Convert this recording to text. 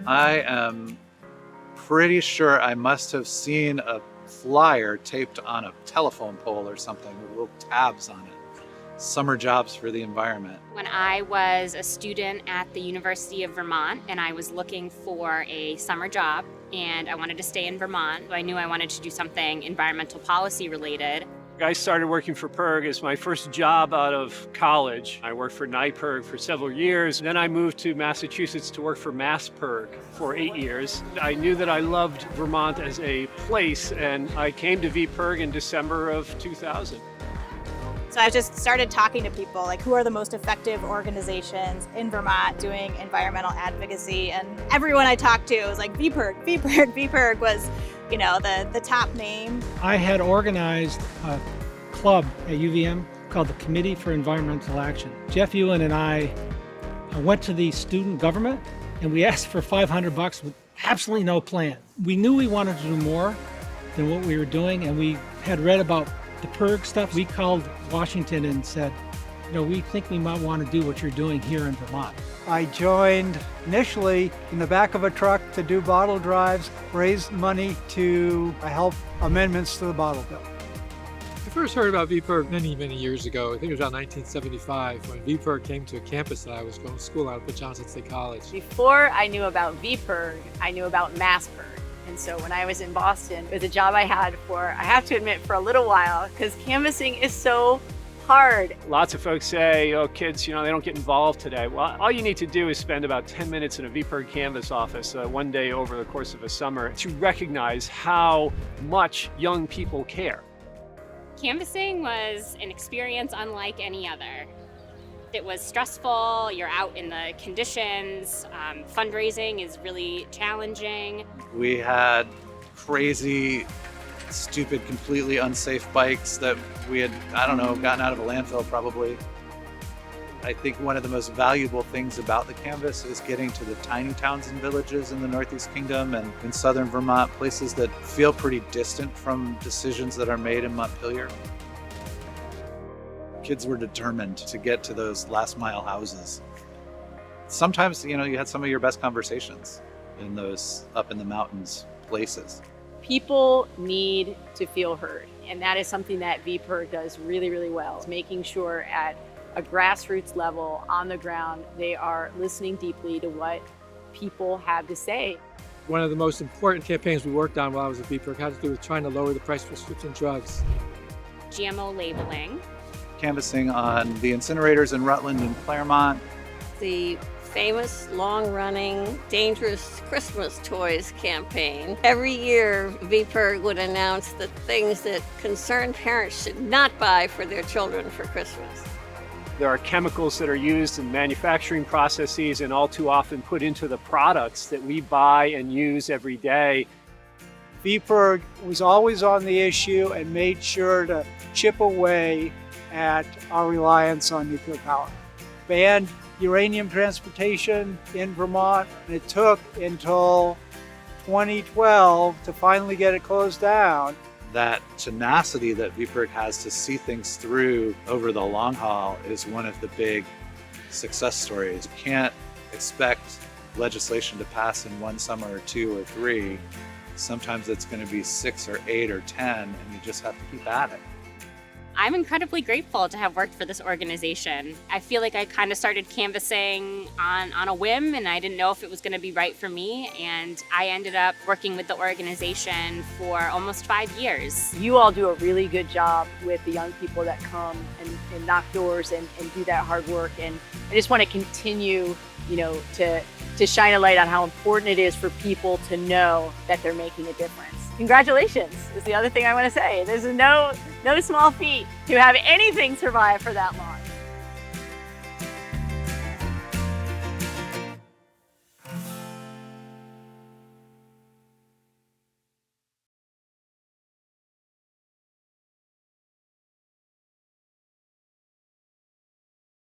I am pretty sure I must have seen a flyer taped on a telephone pole or something with little tabs on it. Summer jobs for the environment. When I was a student at the University of Vermont and I was looking for a summer job and I wanted to stay in Vermont, I knew I wanted to do something environmental policy related. I started working for PIRG as my first job out of college. I worked for NYPIRG for several years. Then I moved to Massachusetts to work for MassPIRG for 8 years. I knew that I loved Vermont as a place, and I came to VPIRG in December of 2000. So I just started talking to people, like who are the most effective organizations in Vermont doing environmental advocacy, and everyone I talked to was like VPIRG, VPIRG, VPIRG was, you know, the top name. I had organized a club at UVM called the Committee for Environmental Action. Jeff Ewan and I went to the student government and we asked for $500 with absolutely no plan. We knew we wanted to do more than what we were doing, and we had read about the PIRG stuff. We called Washington and said, you know, we think we might want to do what you're doing here in Vermont. I joined initially in the back of a truck to do bottle drives, raise money to help amendments to the bottle bill. I first heard about VPIRG many years ago. I think it was around 1975 when VPIRG came to a campus that I was going to school out of Johnson State College. Before I knew about VPIRG, I knew about MassPIRG. And so when I was in Boston, it was a job I had for, I have to admit, for a little while, because canvassing is so hard. Lots of folks say, oh, kids, you know, they don't get involved today. Well, all you need to do is spend about 10 minutes in a VPIRG canvas office one day over the course of a summer to recognize how much young people care. Canvassing was an experience unlike any other. It was stressful, you're out in the conditions, fundraising is really challenging. We had crazy, stupid, completely unsafe bikes that we had, I don't know, gotten out of a landfill probably. I think one of the most valuable things about the canvas is getting to the tiny towns and villages in the Northeast Kingdom and in southern Vermont, places that feel pretty distant from decisions that are made in Montpelier. Kids were determined to get to those last mile houses. Sometimes, you know, you had some of your best conversations in those up in the mountains places. People need to feel heard, and that is something that VPIRG does really well. It's making sure at a grassroots level, on the ground, they are listening deeply to what people have to say. One of the most important campaigns we worked on while I was at VPIRG had to do with trying to lower the price of prescription drugs. GMO labeling. Canvassing on the incinerators in Rutland and Claremont. The famous long-running Dangerous Christmas Toys campaign. Every year, VPIRG would announce the things that concerned parents should not buy for their children for Christmas. There are chemicals that are used in manufacturing processes and all too often put into the products that we buy and use every day. VPIRG was always on the issue and made sure to chip away at our reliance on nuclear power. Banned uranium transportation in Vermont, and it took until 2012 to finally get it closed down. That tenacity that VPIRG has to see things through over the long haul is one of the big success stories. You can't expect legislation to pass in one summer or two or three. Sometimes it's going to be 6 or 8 or 10, and you just have to keep at it. I'm incredibly grateful to have worked for this organization. I feel like I kind of started canvassing on a whim, and I didn't know if it was going to be right for me, and I ended up working with the organization for almost 5 years. You all do a really good job with the young people that come and knock doors and do that hard work, and I just want to continue, you know, to shine a light on how important it is for people to know that they're making a difference. Congratulations is the other thing I want to say. There's no small feat to have anything survive for that long.